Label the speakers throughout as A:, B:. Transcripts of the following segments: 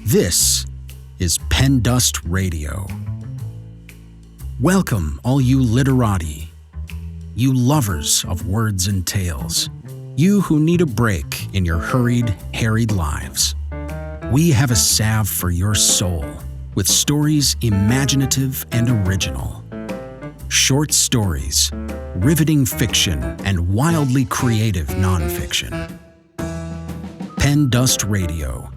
A: This is PenDust Radio. Welcome, all you literati, you lovers of words and tales, you who need a break in your hurried, harried lives. We have a salve for your soul with stories imaginative and original. Short stories, riveting fiction, and wildly creative nonfiction. PenDust Radio.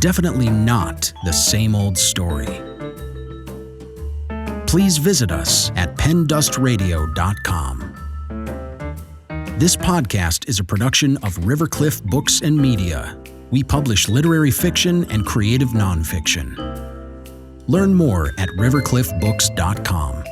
A: Definitely not the same old story. Please visit us at pendustradio.com. This podcast is a production of Rivercliff Books and Media. We publish literary fiction and creative nonfiction. Learn more at rivercliffbooks.com.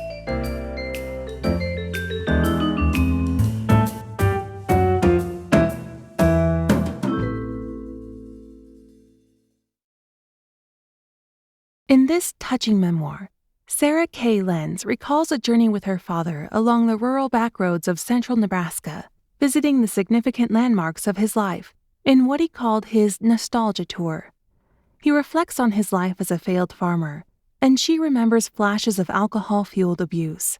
B: In this touching memoir, Sarah K. Lenz recalls a journey with her father along the rural backroads of central Nebraska, visiting the significant landmarks of his life in what he called his nostalgia tour. He reflects on his life as a failed farmer, and she remembers flashes of alcohol-fueled abuse.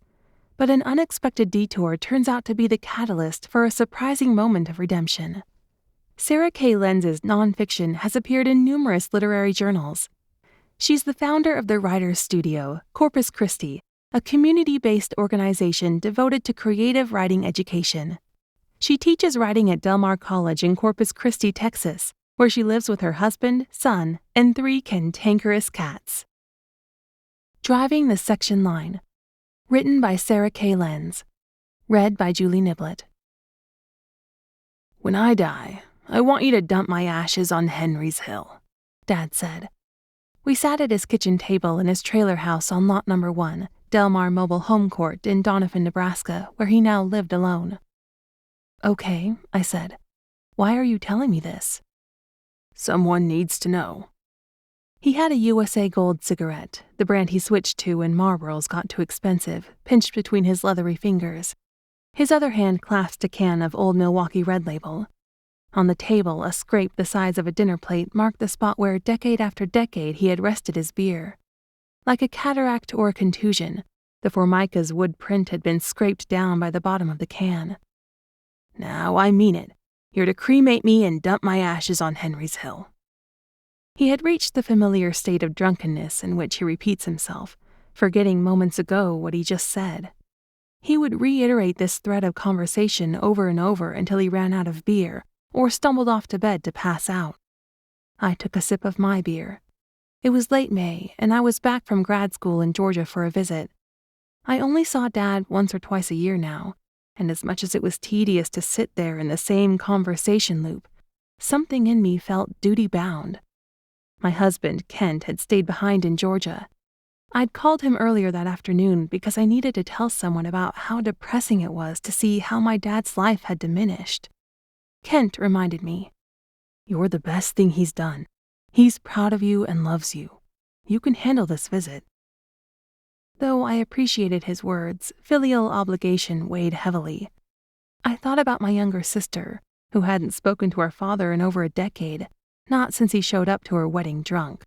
B: But an unexpected detour turns out to be the catalyst for a surprising moment of redemption. Sarah K. Lenz's nonfiction has appeared in numerous literary journals. She's the founder of the Writers' Studio, Corpus Christi, a community-based organization devoted to creative writing education. She teaches writing at Del Mar College in Corpus Christi, Texas, where she lives with her husband, son, and 3 cantankerous cats. Driving the Section Line. Written by Sarah K. Lenz. Read by Julie Niblett.
C: "When I die, I want you to dump my ashes on Henry's Hill,"
B: Dad said. We sat at his kitchen table in his trailer house on Lot No. 1, Del Mar Mobile Home Court in Doniphan, Nebraska, where he now lived alone. "Okay," I said. "Why are you telling me this?"
C: "Someone needs to know."
B: He had a USA Gold cigarette, the brand he switched to when Marlboros got too expensive, pinched between his leathery fingers. His other hand clasped a can of Old Milwaukee Red Label. On the table, a scrape the size of a dinner plate marked the spot where decade after decade he had rested his beer. Like a cataract or a contusion, the Formica's wood print had been scraped down by the bottom of the can.
C: "Now I mean it. You're to cremate me and dump my ashes on Henry's Hill."
B: He had reached the familiar state of drunkenness in which he repeats himself, forgetting moments ago what he just said. He would reiterate this thread of conversation over and over until he ran out of beer, or stumbled off to bed to pass out. I took a sip of my beer. It was late May, and I was back from grad school in Georgia for a visit. I only saw Dad once or twice a year now, and as much as it was tedious to sit there in the same conversation loop, something in me felt duty-bound. My husband, Kent, had stayed behind in Georgia. I'd called him earlier that afternoon because I needed to tell someone about how depressing it was to see how my dad's life had diminished. Kent reminded me, "You're the best thing he's done. He's proud of you and loves you. You can handle this visit." Though I appreciated his words, filial obligation weighed heavily. I thought about my younger sister, who hadn't spoken to our father in over a decade, not since he showed up to her wedding drunk.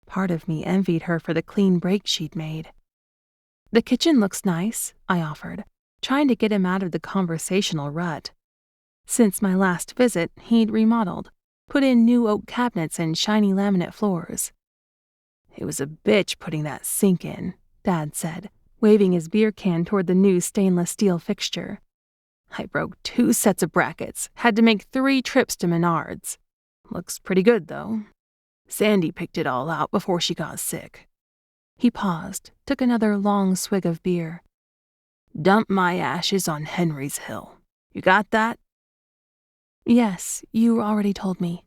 B: Part of me envied her for the clean break she'd made. "The kitchen looks nice," I offered, trying to get him out of the conversational rut. Since my last visit, he'd remodeled, put in new oak cabinets and shiny laminate floors.
C: "It was a bitch putting that sink in,"
B: Dad said, waving his beer can toward the new stainless steel fixture.
C: "I broke 2 sets of brackets, had to make 3 trips to Menards. Looks pretty good, though. Sandy picked it all out before she got sick."
B: He paused, took another long swig of beer.
C: "Dump my ashes on Henry's Hill. You got that?"
B: "Yes, you already told me."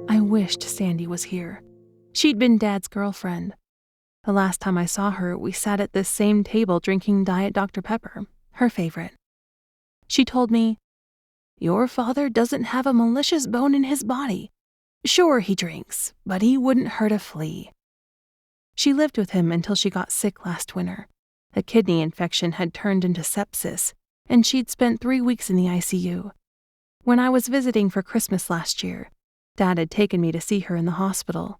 B: I wished Sandy was here. She'd been Dad's girlfriend. The last time I saw her, we sat at this same table drinking Diet Dr. Pepper, her favorite. She told me, "Your father doesn't have a malicious bone in his body. Sure, he drinks, but he wouldn't hurt a flea." She lived with him until she got sick last winter. A kidney infection had turned into sepsis, and she'd spent 3 weeks in the ICU. When I was visiting for Christmas last year, Dad had taken me to see her in the hospital.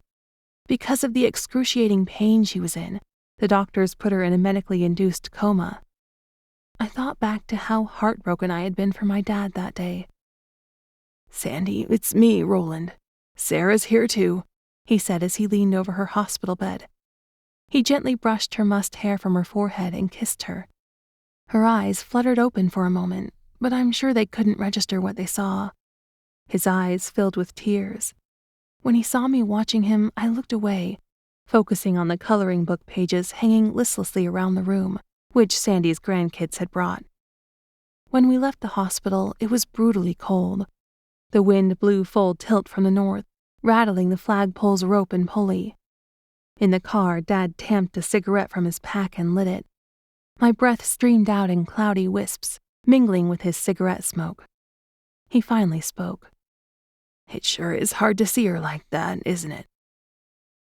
B: Because of the excruciating pain she was in, the doctors put her in a medically induced coma. I thought back to how heartbroken I had been for my dad that day.
C: "Sandy, it's me, Roland. Sarah's here too,"
B: he said as he leaned over her hospital bed. He gently brushed her mussed hair from her forehead and kissed her. Her eyes fluttered open for a moment, but I'm sure they couldn't register what they saw. His eyes filled with tears. When he saw me watching him, I looked away, focusing on the coloring book pages hanging listlessly around the room, which Sandy's grandkids had brought. When we left the hospital, it was brutally cold. The wind blew full tilt from the north, rattling the flagpole's rope and pulley. In the car, Dad tamped a cigarette from his pack and lit it. My breath streamed out in cloudy wisps, mingling with his cigarette smoke. He finally spoke.
C: "It sure is hard to see her like that, isn't it?"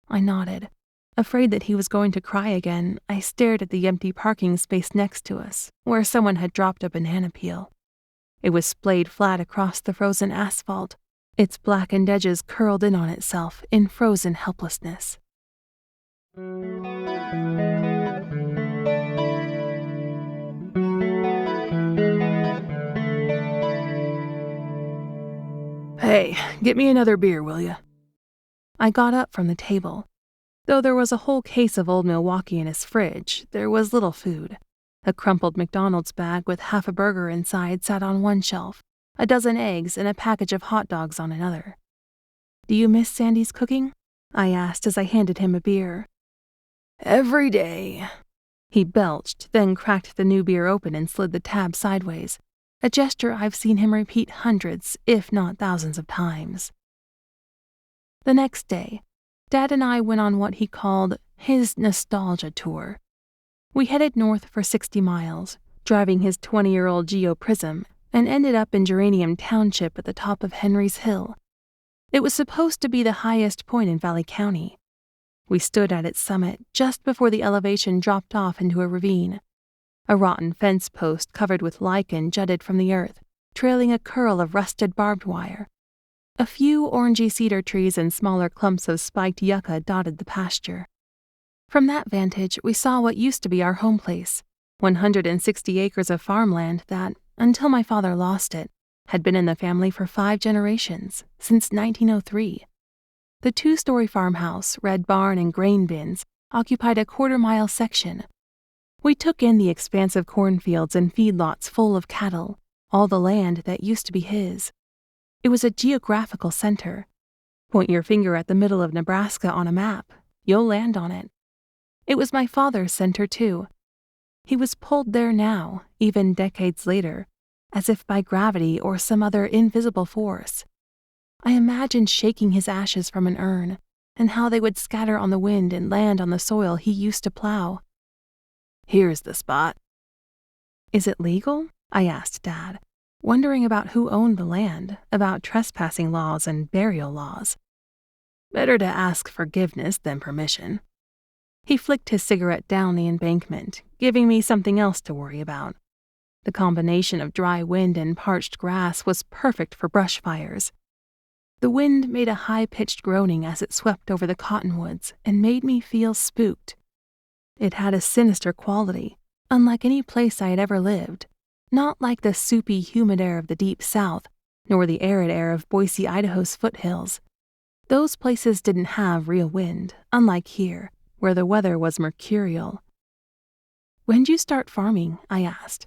B: I nodded. Afraid that he was going to cry again, I stared at the empty parking space next to us, where someone had dropped a banana peel. It was splayed flat across the frozen asphalt, its blackened edges curled in on itself in frozen helplessness.
C: "Hey, get me another beer, will ya?"
B: I got up from the table. Though there was a whole case of Old Milwaukee in his fridge, there was little food. A crumpled McDonald's bag with half a burger inside sat on one shelf, a dozen eggs and a package of hot dogs on another. "Do you miss Sandy's cooking?" I asked as I handed him a beer.
C: "Every day."
B: He belched, then cracked the new beer open and slid the tab sideways, a gesture I've seen him repeat hundreds, if not thousands of times. The next day, Dad and I went on what he called his nostalgia tour. We headed north for 60 miles, driving his 20-year-old Geo Prism, and ended up in Geranium Township at the top of Henry's Hill. It was supposed to be the highest point in Valley County. We stood at its summit just before the elevation dropped off into a ravine. A rotten fence post covered with lichen jutted from the earth, trailing a curl of rusted barbed wire. A few orangey cedar trees and smaller clumps of spiked yucca dotted the pasture. From that vantage, we saw what used to be our home place, 160 acres of farmland that, until my father lost it, had been in the family for 5 generations, since 1903. The 2-story farmhouse, red barn, and grain bins occupied a quarter-mile section. We took in the expansive cornfields and feedlots full of cattle, all the land that used to be his. It was a geographical center. Point your finger at the middle of Nebraska on a map, you'll land on it. It was my father's center, too. He was pulled there now, even decades later, as if by gravity or some other invisible force. I imagined shaking his ashes from an urn, and how they would scatter on the wind and land on the soil he used to plow.
C: "Here's the spot."
B: "Is it legal?" I asked Dad, wondering about who owned the land, about trespassing laws and burial laws.
C: "Better to ask forgiveness than permission."
B: He flicked his cigarette down the embankment, giving me something else to worry about. The combination of dry wind and parched grass was perfect for brush fires. The wind made a high-pitched groaning as it swept over the cottonwoods and made me feel spooked. It had a sinister quality, unlike any place I had ever lived, not like the soupy, humid air of the deep south, nor the arid air of Boise, Idaho's foothills. Those places didn't have real wind, unlike here, where the weather was mercurial. "When'd you start farming?" I asked.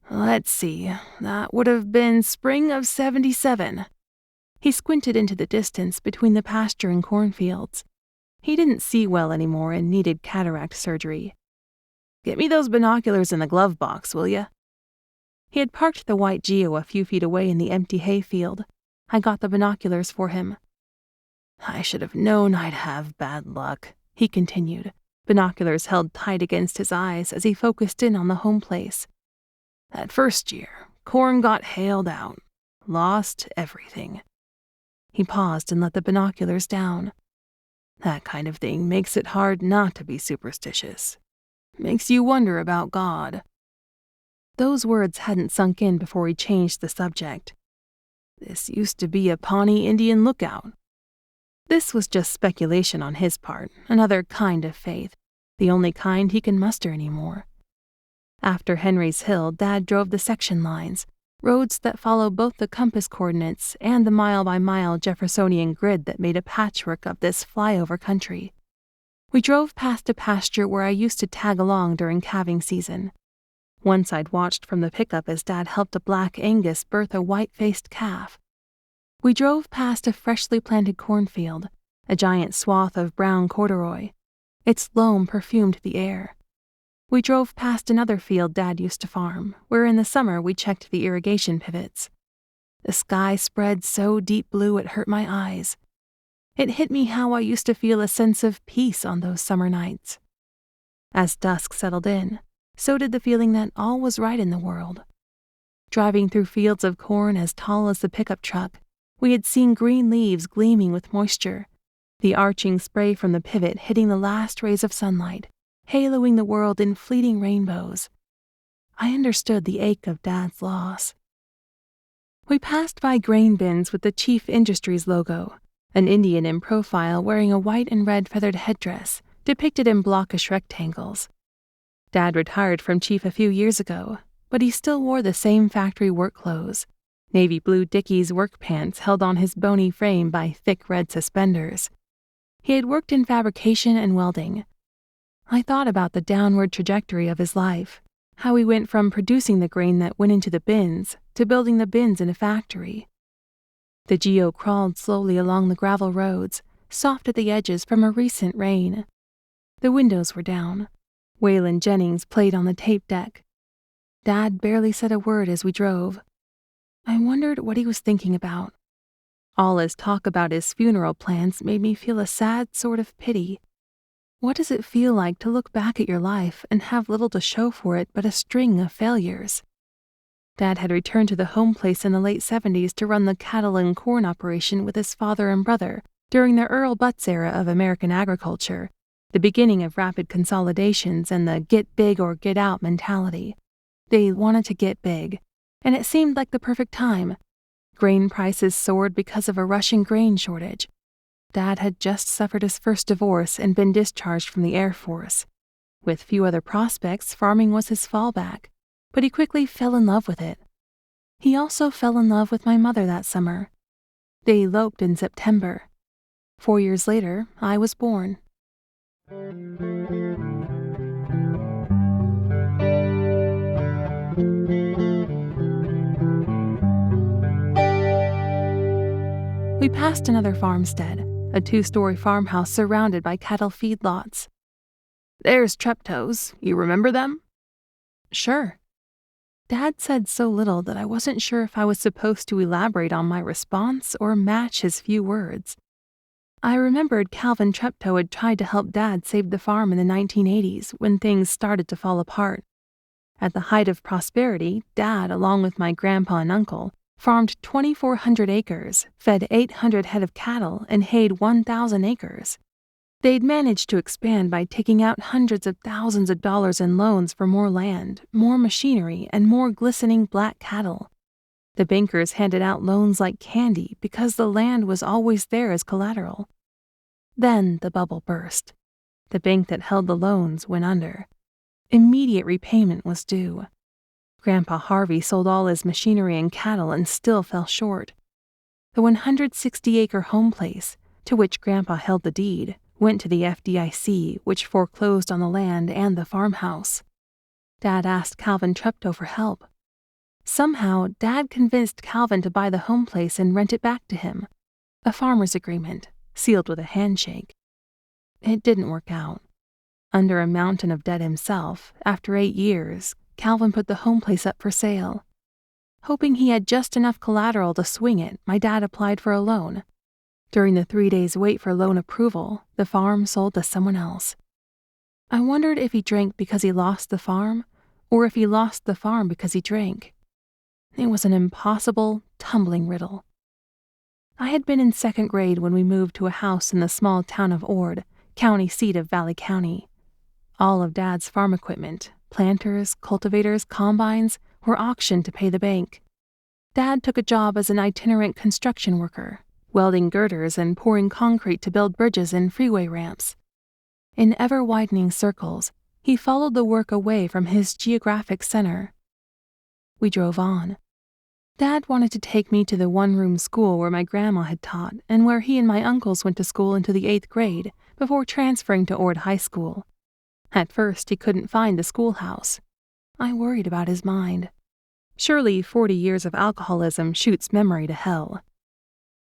C: "Let's see, that would have been spring of 77.
B: He squinted into the distance between the pasture and cornfields. He didn't see well anymore and needed cataract surgery.
C: "Get me those binoculars in the glove box, will ya?"
B: He had parked the white Geo a few feet away in the empty hayfield. I got the binoculars for him.
C: "I should have known I'd have bad luck,"
B: he continued, binoculars held tight against his eyes as he focused in on the home place.
C: "That first year, corn got hailed out. Lost everything."
B: He paused and let the binoculars down.
C: That kind of thing makes it hard not to be superstitious. Makes you wonder about God."
B: Those words hadn't sunk in before he changed the subject.
C: "This used to be a Pawnee Indian lookout."
B: This was just speculation on his part, another kind of faith, the only kind he can muster anymore. After Henry's Hill, Dad drove the section lines, roads that follow both the compass coordinates and the mile-by-mile Jeffersonian grid that made a patchwork of this flyover country. We drove past a pasture where I used to tag along during calving season. Once I'd watched from the pickup as Dad helped a black Angus birth a white-faced calf. We drove past a freshly planted cornfield, a giant swath of brown corduroy. Its loam perfumed the air. We drove past another field Dad used to farm, where in the summer we checked the irrigation pivots. The sky spread so deep blue it hurt my eyes. It hit me how I used to feel a sense of peace on those summer nights. As dusk settled in, so did the feeling that all was right in the world. Driving through fields of corn as tall as the pickup truck, we had seen green leaves gleaming with moisture, the arching spray from the pivot hitting the last rays of sunlight, haloing the world in fleeting rainbows. I understood the ache of Dad's loss. We passed by grain bins with the Chief Industries logo, an Indian in profile wearing a white and red feathered headdress depicted in blockish rectangles. Dad retired from Chief a few years ago, but he still wore the same factory work clothes, navy blue Dickies work pants held on his bony frame by thick red suspenders. He had worked in fabrication and welding. I thought about the downward trajectory of his life, how he went from producing the grain that went into the bins to building the bins in a factory. The Geo crawled slowly along the gravel roads, soft at the edges from a recent rain. The windows were down. Waylon Jennings played on the tape deck. Dad barely said a word as we drove. I wondered what he was thinking about. All his talk about his funeral plans made me feel a sad sort of pity. What does it feel like to look back at your life and have little to show for it but a string of failures? Dad had returned to the home place in the late 70s to run the cattle and corn operation with his father and brother during the Earl Butz era of American agriculture, the beginning of rapid consolidations and the get big or get out mentality. They wanted to get big, and it seemed like the perfect time. Grain prices soared because of a rushing grain shortage. Dad had just suffered his first divorce and been discharged from the Air Force. With few other prospects, farming was his fallback, but he quickly fell in love with it. He also fell in love with my mother that summer. They eloped in September. 4 years later, I was born. We passed another farmstead, a 2-story farmhouse surrounded by cattle feedlots.
C: "There's Treptows. You remember them?"
B: "Sure." Dad said so little that I wasn't sure if I was supposed to elaborate on my response or match his few words. I remembered Calvin Treptow had tried to help Dad save the farm in the 1980s when things started to fall apart. At the height of prosperity, Dad, along with my grandpa and uncle, farmed 2,400 acres, fed 800 head of cattle, and hayed 1,000 acres. They'd managed to expand by taking out hundreds of thousands of dollars in loans for more land, more machinery, and more glistening black cattle. The bankers handed out loans like candy because the land was always there as collateral. Then the bubble burst. The bank that held the loans went under. Immediate repayment was due. Grandpa Harvey sold all his machinery and cattle and still fell short. The 160-acre home place, to which Grandpa held the deed, went to the FDIC, which foreclosed on the land and the farmhouse. Dad asked Calvin Treptow for help. Somehow, Dad convinced Calvin to buy the home place and rent it back to him. A farmer's agreement, sealed with a handshake. It didn't work out. Under a mountain of debt himself, after 8 years, Calvin put the home place up for sale. Hoping he had just enough collateral to swing it, my dad applied for a loan. During the 3 days wait for loan approval, the farm sold to someone else. I wondered if he drank because he lost the farm, or if he lost the farm because he drank. It was an impossible, tumbling riddle. I had been in second grade when we moved to a house in the small town of Ord, county seat of Valley County. All of Dad's farm equipment, planters, cultivators, combines, were auctioned to pay the bank. Dad took a job as an itinerant construction worker, welding girders and pouring concrete to build bridges and freeway ramps. In ever-widening circles, he followed the work away from his geographic center. We drove on. Dad wanted to take me to the one-room school where my grandma had taught and where he and my uncles went to school into the 8th grade before transferring to Ord High School. At first, he couldn't find the schoolhouse. I worried about his mind. Surely 40 years of alcoholism shoots memory to hell.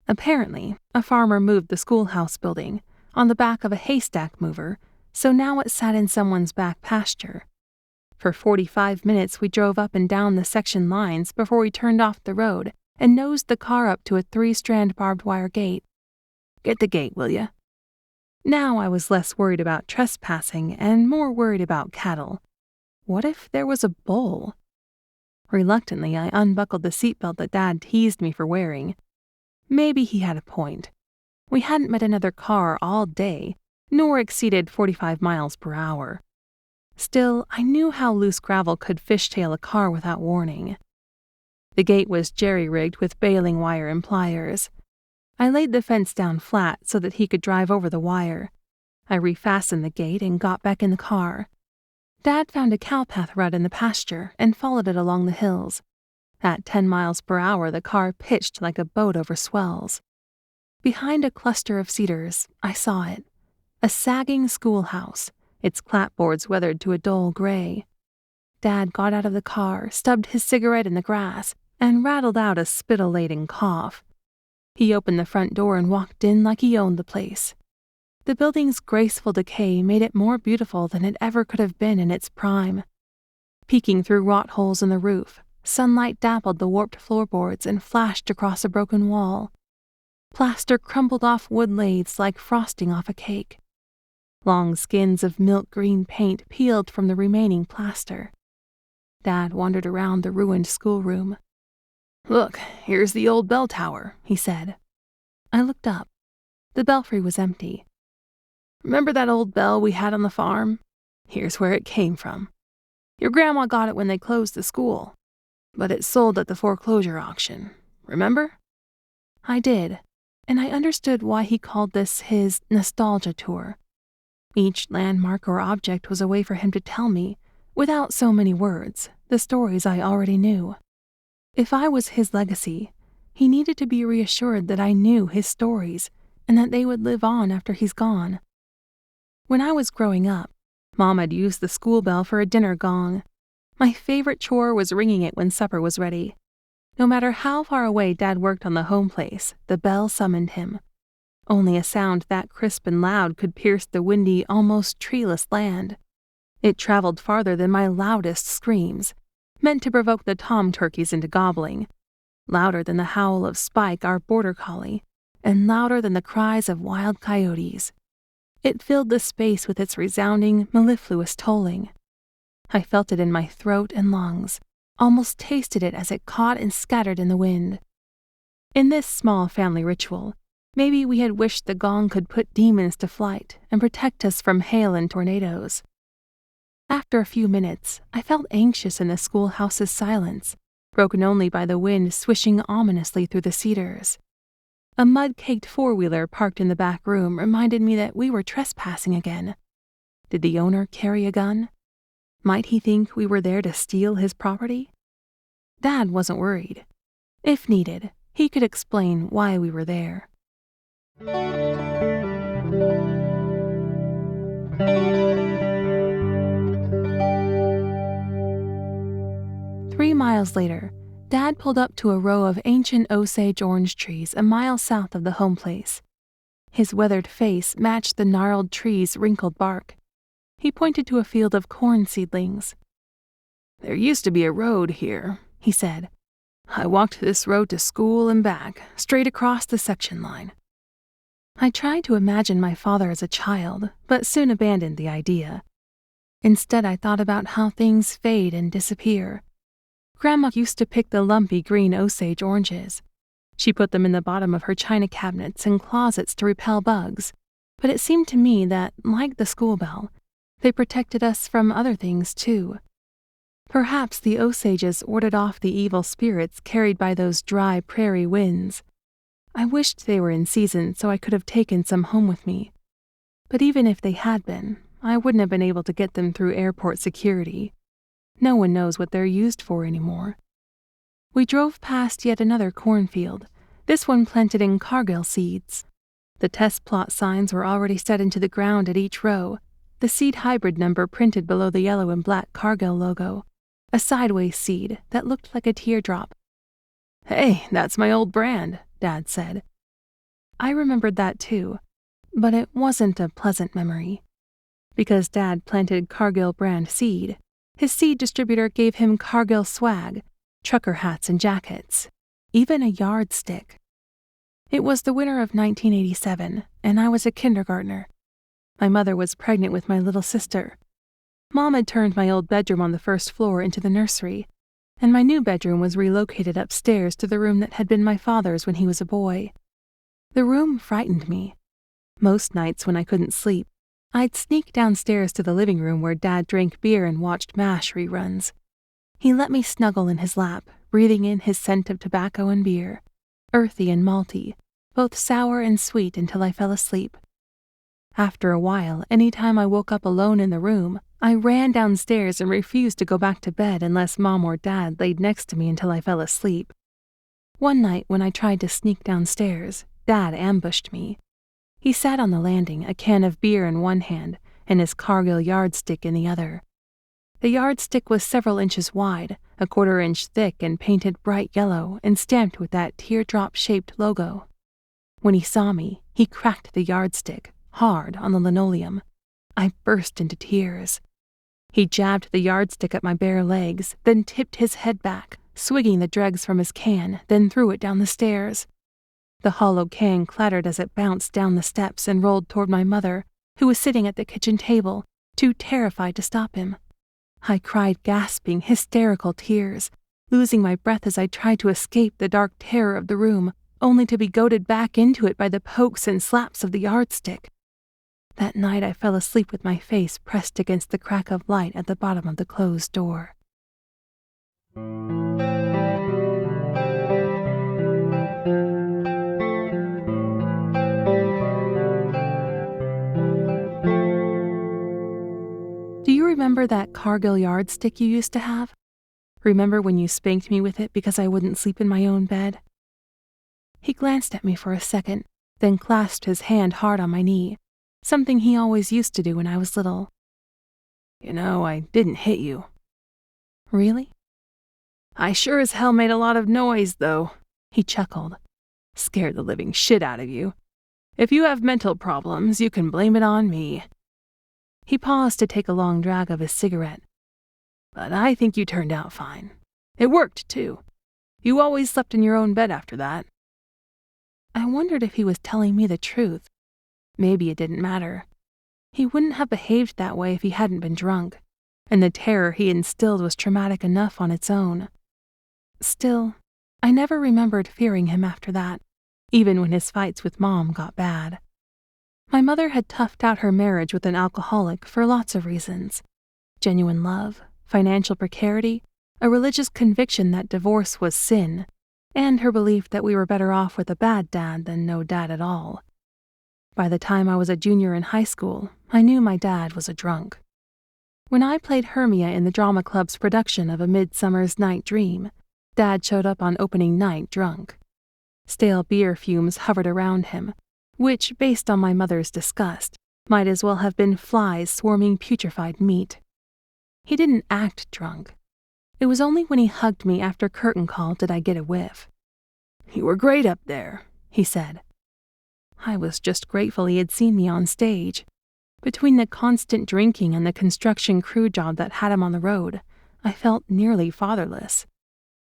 B: Apparently, a farmer moved the schoolhouse building on the back of a haystack mover, so now it sat in someone's back pasture. For 45 minutes we drove up and down the section lines before we turned off the road and nosed the car up to a 3-strand barbed wire gate. "Get the gate, will ya?" Now I was less worried about trespassing and more worried about cattle. What if there was a bull? Reluctantly, I unbuckled the seatbelt that Dad teased me for wearing. Maybe he had a point. We hadn't met another car all day, nor exceeded 45 miles per hour. Still, I knew how loose gravel could fishtail a car without warning. The gate was jerry-rigged with baling wire and pliers. I laid the fence down flat so that he could drive over the wire. I refastened the gate and got back in the car. Dad found a cowpath rut in the pasture and followed it along the hills. At 10 miles per hour, the car pitched like a boat over swells. Behind a cluster of cedars, I saw it. A sagging schoolhouse, its clapboards weathered to a dull gray. Dad got out of the car, stubbed his cigarette in the grass, and rattled out a spittle-laden cough. He opened the front door and walked in like he owned the place. The building's graceful decay made it more beautiful than it ever could have been in its prime. Peeking through rot holes in the roof, sunlight dappled the warped floorboards and flashed across a broken wall. Plaster crumbled off wood lathes like frosting off a cake. Long skins of milk-green paint peeled from the remaining plaster. Dad wandered around the ruined schoolroom. "Look, here's the old bell tower," he said. I looked up. The belfry was empty. "Remember that old bell we had on the farm? Here's where it came from. Your grandma got it when they closed the school, but it sold at the foreclosure auction. Remember?" I did, and I understood why he called this his nostalgia tour. Each landmark or object was a way for him to tell me, without so many words, the stories I already knew. If I was his legacy, he needed to be reassured that I knew his stories and that they would live on after he's gone. When I was growing up, Mom had used the school bell for a dinner gong. My favorite chore was ringing it when supper was ready. No matter how far away Dad worked on the home place, the bell summoned him. Only a sound that crisp and loud could pierce the windy, almost treeless land. It traveled farther than my loudest screams, meant to provoke the tom turkeys into gobbling, louder than the howl of Spike, our border collie, and louder than the cries of wild coyotes. It filled the space with its resounding, mellifluous tolling. I felt it in my throat and lungs, almost tasted it as it caught and scattered in the wind. In this small family ritual, maybe we had wished the gong could put demons to flight and protect us from hail and tornadoes. After a few minutes, I felt anxious in the schoolhouse's silence, broken only by the wind swishing ominously through the cedars. A mud-caked four-wheeler parked in the back room reminded me that we were trespassing again. Did the owner carry a gun? Might he think we were there to steal his property? Dad wasn't worried. If needed, he could explain why we were there. 3 miles later, Dad pulled up to a row of ancient Osage orange trees a mile south of the home place. His weathered face matched the gnarled tree's wrinkled bark. He pointed to a field of corn seedlings. "There used to be a road here," he said. "I walked this road to school and back, straight across the section line." I tried to imagine my father as a child, but soon abandoned the idea. Instead, I thought about how things fade and disappear. Grandma used to pick the lumpy green Osage oranges. She put them in the bottom of her china cabinets and closets to repel bugs, but it seemed to me that, like the school bell, they protected us from other things too. Perhaps the Osages ordered off the evil spirits carried by those dry prairie winds. I wished they were in season so I could have taken some home with me. But even if they had been, I wouldn't have been able to get them through airport security. No one knows what they're used for anymore. We drove past yet another cornfield, this one planted in Cargill seeds. The test plot signs were already set into the ground at each row, the seed hybrid number printed below the yellow and black Cargill logo, a sideways seed that looked like a teardrop. "Hey, that's my old brand," Dad said. I remembered that too, but it wasn't a pleasant memory. Because Dad planted Cargill brand seed, his seed distributor gave him Cargill swag, trucker hats and jackets, even a yardstick. It was the winter of 1987, and I was a kindergartner. My mother was pregnant with my little sister. Mom had turned my old bedroom on the first floor into the nursery, and my new bedroom was relocated upstairs to the room that had been my father's when he was a boy. The room frightened me. Most nights when I couldn't sleep, I'd sneak downstairs to the living room where Dad drank beer and watched MASH reruns. He let me snuggle in his lap, breathing in his scent of tobacco and beer, earthy and malty, both sour and sweet until I fell asleep. After a while, any time I woke up alone in the room, I ran downstairs and refused to go back to bed unless Mom or Dad laid next to me until I fell asleep. One night when I tried to sneak downstairs, Dad ambushed me. He sat on the landing, a can of beer in one hand and his Cargill yardstick in the other. The yardstick was several inches wide, a quarter-inch thick and painted bright yellow and stamped with that teardrop-shaped logo. When he saw me, he cracked the yardstick, hard, on the linoleum. I burst into tears. He jabbed the yardstick at my bare legs, then tipped his head back, swigging the dregs from his can, then threw it down the stairs. The hollow can clattered as it bounced down the steps and rolled toward my mother, who was sitting at the kitchen table, too terrified to stop him. I cried gasping, hysterical tears, losing my breath as I tried to escape the dark terror of the room, only to be goaded back into it by the pokes and slaps of the yardstick. That night I fell asleep with my face pressed against the crack of light at the bottom of the closed door. Do you remember that Cargill yardstick you used to have? Remember when you spanked me with it because I wouldn't sleep in my own bed? He glanced at me for a second, then clasped his hand hard on my knee, something he always used to do when I was little. "You know, I didn't hit you." "Really?" "I sure as hell made a lot of noise, though," he chuckled. "Scared the living shit out of you. If you have mental problems, you can blame it on me." He paused to take a long drag of his cigarette. "But I think you turned out fine. It worked, too. You always slept in your own bed after that." I wondered if he was telling me the truth. Maybe it didn't matter. He wouldn't have behaved that way if he hadn't been drunk, and the terror he instilled was traumatic enough on its own. Still, I never remembered fearing him after that, even when his fights with Mom got bad. My mother had toughed out her marriage with an alcoholic for lots of reasons: genuine love, financial precarity, a religious conviction that divorce was sin, and her belief that we were better off with a bad dad than no dad at all. By the time I was a junior in high school, I knew my dad was a drunk. When I played Hermia in the drama club's production of A Midsummer's Night Dream, Dad showed up on opening night drunk. Stale beer fumes hovered around him, which, based on my mother's disgust, might as well have been flies swarming putrefied meat. He didn't act drunk. It was only when he hugged me after curtain call did I get a whiff. "You were great up there," he said. I was just grateful he had seen me on stage. Between the constant drinking and the construction crew job that had him on the road, I felt nearly fatherless.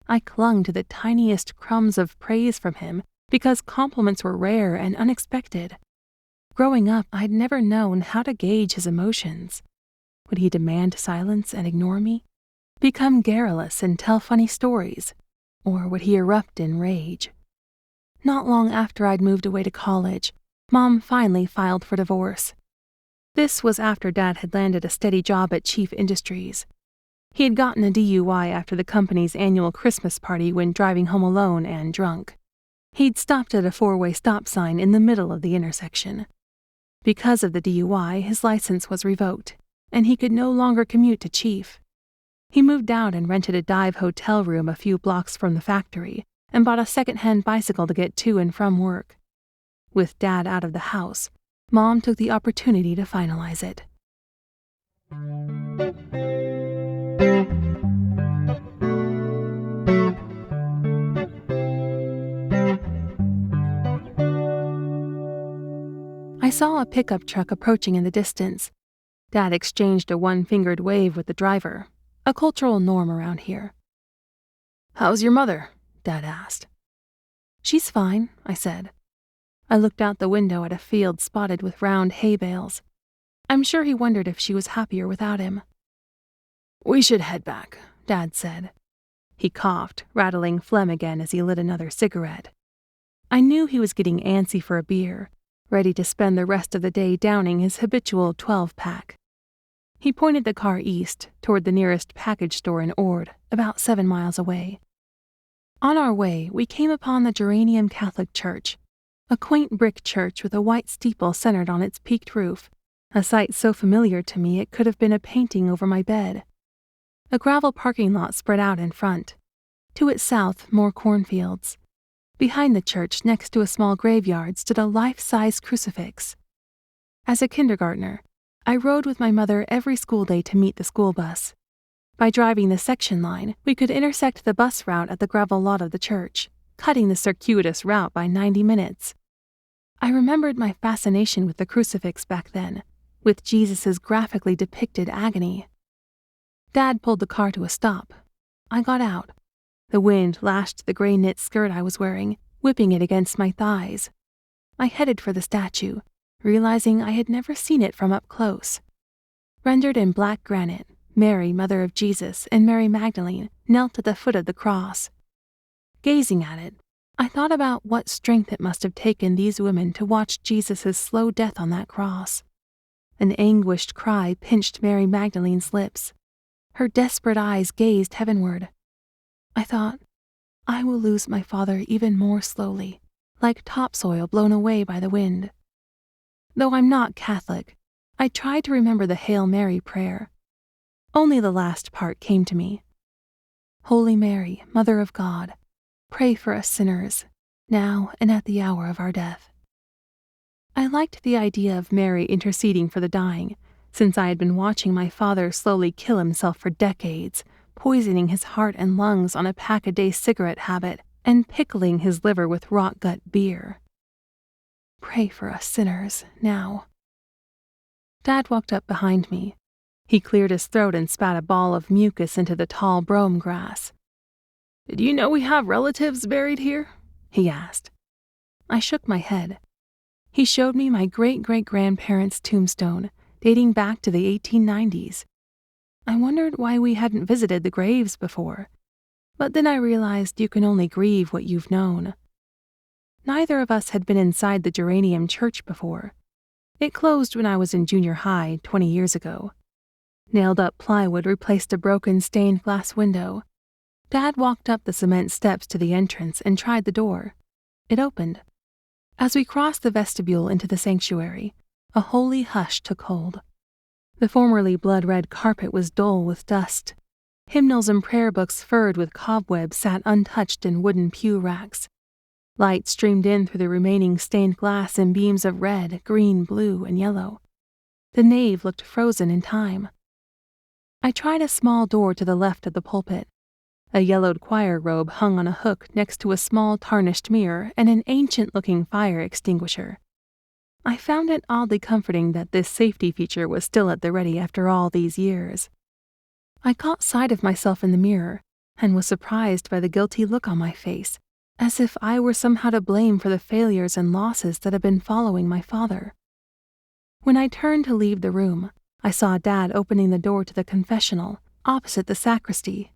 B: I clung to the tiniest crumbs of praise from him because compliments were rare and unexpected. Growing up, I'd never known how to gauge his emotions. Would he demand silence and ignore me? Become garrulous and tell funny stories? Or would he erupt in rage? Not long after I'd moved away to college, Mom finally filed for divorce. This was after Dad had landed a steady job at Chief Industries. He had gotten a DUI after the company's annual Christmas party when driving home alone and drunk. He'd stopped at a four-way stop sign in the middle of the intersection. Because of the DUI, his license was revoked, and he could no longer commute to Chief. He moved out and rented a dive hotel room a few blocks from the factory and bought a second-hand bicycle to get to and from work. With Dad out of the house, Mom took the opportunity to finalize it. I saw a pickup truck approaching in the distance. Dad exchanged a one-fingered wave with the driver, a cultural norm around here. "How's your mother?" Dad asked. "She's fine," I said. I looked out the window at a field spotted with round hay bales. I'm sure he wondered if she was happier without him. "We should head back," Dad said. He coughed, rattling phlegm again as he lit another cigarette. I knew he was getting antsy for a beer, ready to spend the rest of the day downing his habitual 12-pack. He pointed the car east, toward the nearest package store in Ord, about 7 miles away. On our way, we came upon the Geranium Catholic Church, a quaint brick church with a white steeple centered on its peaked roof, a sight so familiar to me it could have been a painting over my bed. A gravel parking lot spread out in front. To its south, more cornfields. Behind the church, next to a small graveyard, stood a life-size crucifix. As a kindergartner, I rode with my mother every school day to meet the school bus. By driving the section line, we could intersect the bus route at the gravel lot of the church, cutting the circuitous route by 90 minutes. I remembered my fascination with the crucifix back then, with Jesus' graphically depicted agony. Dad pulled the car to a stop. I got out. The wind lashed the gray knit skirt I was wearing, whipping it against my thighs. I headed for the statue, realizing I had never seen it from up close. Rendered in black granite, Mary, Mother of Jesus, and Mary Magdalene knelt at the foot of the cross. Gazing at it, I thought about what strength it must have taken these women to watch Jesus' slow death on that cross. An anguished cry pinched Mary Magdalene's lips. Her desperate eyes gazed heavenward. I thought, I will lose my father even more slowly, like topsoil blown away by the wind. Though I'm not Catholic, I tried to remember the Hail Mary prayer. Only the last part came to me. Holy Mary, Mother of God, pray for us sinners, now and at the hour of our death. I liked the idea of Mary interceding for the dying, since I had been watching my father slowly kill himself for decades, poisoning his heart and lungs on a pack-a-day cigarette habit and pickling his liver with rot-gut beer. Pray for us sinners, now. Dad walked up behind me. He cleared his throat and spat a ball of mucus into the tall brome grass. "Did you know we have relatives buried here?" he asked. I shook my head. He showed me my great-great-grandparents' tombstone, dating back to the 1890s. I wondered why we hadn't visited the graves before, but then I realized you can only grieve what you've known. Neither of us had been inside the Geranium Church before. It closed when I was in junior high 20 years ago. Nailed-up plywood replaced a broken stained glass window. Dad walked up the cement steps to the entrance and tried the door. It opened. As we crossed the vestibule into the sanctuary, a holy hush took hold. The formerly blood-red carpet was dull with dust. Hymnals and prayer books furred with cobwebs sat untouched in wooden pew racks. Light streamed in through the remaining stained glass in beams of red, green, blue, and yellow. The nave looked frozen in time. I tried a small door to the left of the pulpit. A yellowed choir robe hung on a hook next to a small tarnished mirror and an ancient-looking fire extinguisher. I found it oddly comforting that this safety feature was still at the ready after all these years. I caught sight of myself in the mirror and was surprised by the guilty look on my face, as if I were somehow to blame for the failures and losses that had been following my father. When I turned to leave the room, I saw Dad opening the door to the confessional, opposite the sacristy.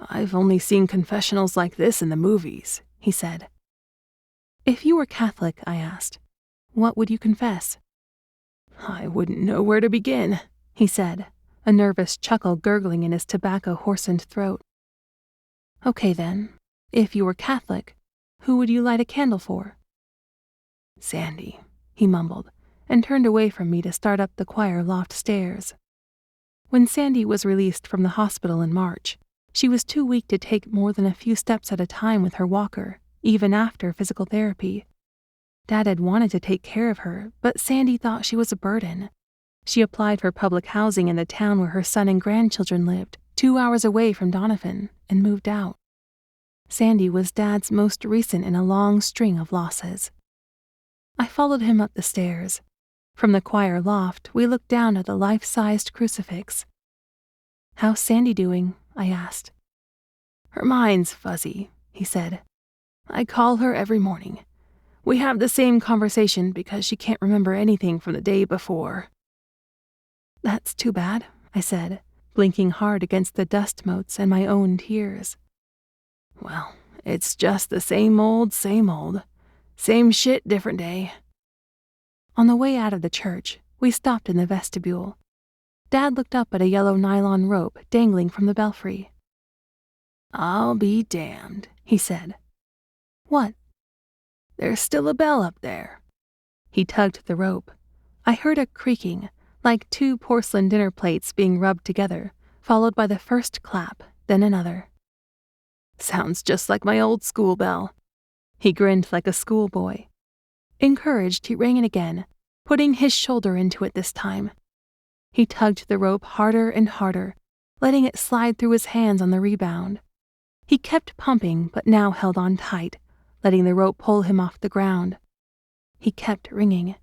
B: "I've only seen confessionals like this in the movies," he said. If you were Catholic, I asked, what would you confess?
C: I wouldn't know where to begin,
B: he said, a nervous chuckle gurgling in his tobacco-hoarsened throat. Okay then, if you were Catholic, who would you light a candle for?
C: Sandy,
B: he mumbled, and turned away from me to start up the choir loft stairs. When Sandy was released from the hospital in March, she was too weak to take more than a few steps at a time with her walker, even after physical therapy. Dad had wanted to take care of her, but Sandy thought she was a burden. She applied for public housing in the town where her son and grandchildren lived, 2 hours away from Donovan, and moved out. Sandy was Dad's most recent in a long string of losses. I followed him up the stairs. From the choir loft, we looked down at the life-sized crucifix. How's Sandy doing? I asked.
C: Her mind's fuzzy, he said. I call her every morning. We have the same conversation because she can't remember anything from the day before.
B: That's too bad, I said, blinking hard against the dust motes and my own tears.
C: Well, it's just the same old, same old. Same shit, different day.
B: On the way out of the church, we stopped in the vestibule. Dad looked up at a yellow nylon rope dangling from the belfry.
C: I'll be damned, he said.
B: What?
C: There's still a bell up there.
B: He tugged the rope. I heard a creaking, like 2 porcelain dinner plates being rubbed together, followed by the first clap, then another.
C: Sounds just like my old school bell.
B: He grinned like a schoolboy. Encouraged, he rang it again, putting his shoulder into it this time. He tugged the rope harder and harder, letting it slide through his hands on the rebound. He kept pumping, but now held on tight, letting the rope pull him off the ground. He kept ringing.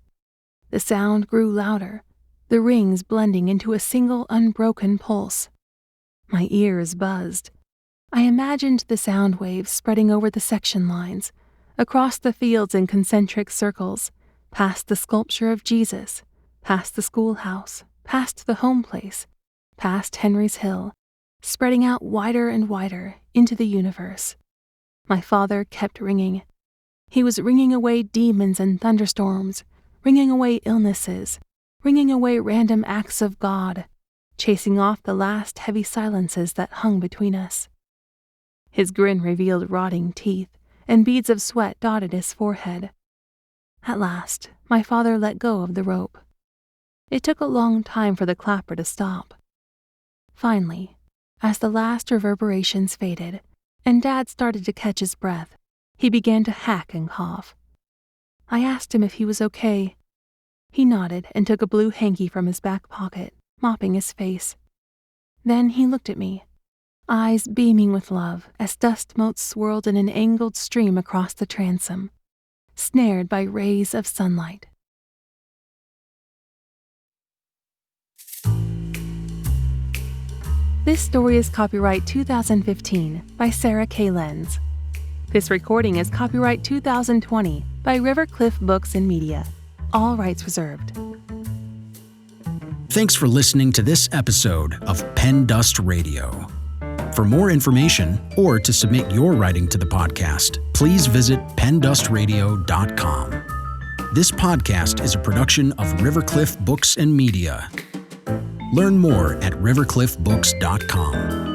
B: The sound grew louder, the rings blending into a single unbroken pulse. My ears buzzed. I imagined the sound waves spreading over the section lines, across the fields in concentric circles, past the sculpture of Jesus, past the schoolhouse, past the home place, past Henry's Hill, spreading out wider and wider into the universe. My father kept ringing. He was ringing away demons and thunderstorms, ringing away illnesses, ringing away random acts of God, chasing off the last heavy silences that hung between us. His grin revealed rotting teeth, and beads of sweat dotted his forehead. At last, my father let go of the rope. It took a long time for the clapper to stop. Finally, as the last reverberations faded, and Dad started to catch his breath, he began to hack and cough. I asked him if he was okay. He nodded and took a blue hanky from his back pocket, mopping his face. Then he looked at me, eyes beaming with love as dust motes swirled in an angled stream across the transom, snared by rays of sunlight. This story is copyright 2015 by Sarah K. Lenz. This recording is copyright 2020 by Rivercliff Books and Media. All rights reserved.
A: Thanks for listening to this episode of PenDust Radio. For more information or to submit your writing to the podcast, please visit PenDustRadio.com. This podcast is a production of Rivercliff Books and Media. Learn more at rivercliffbooks.com.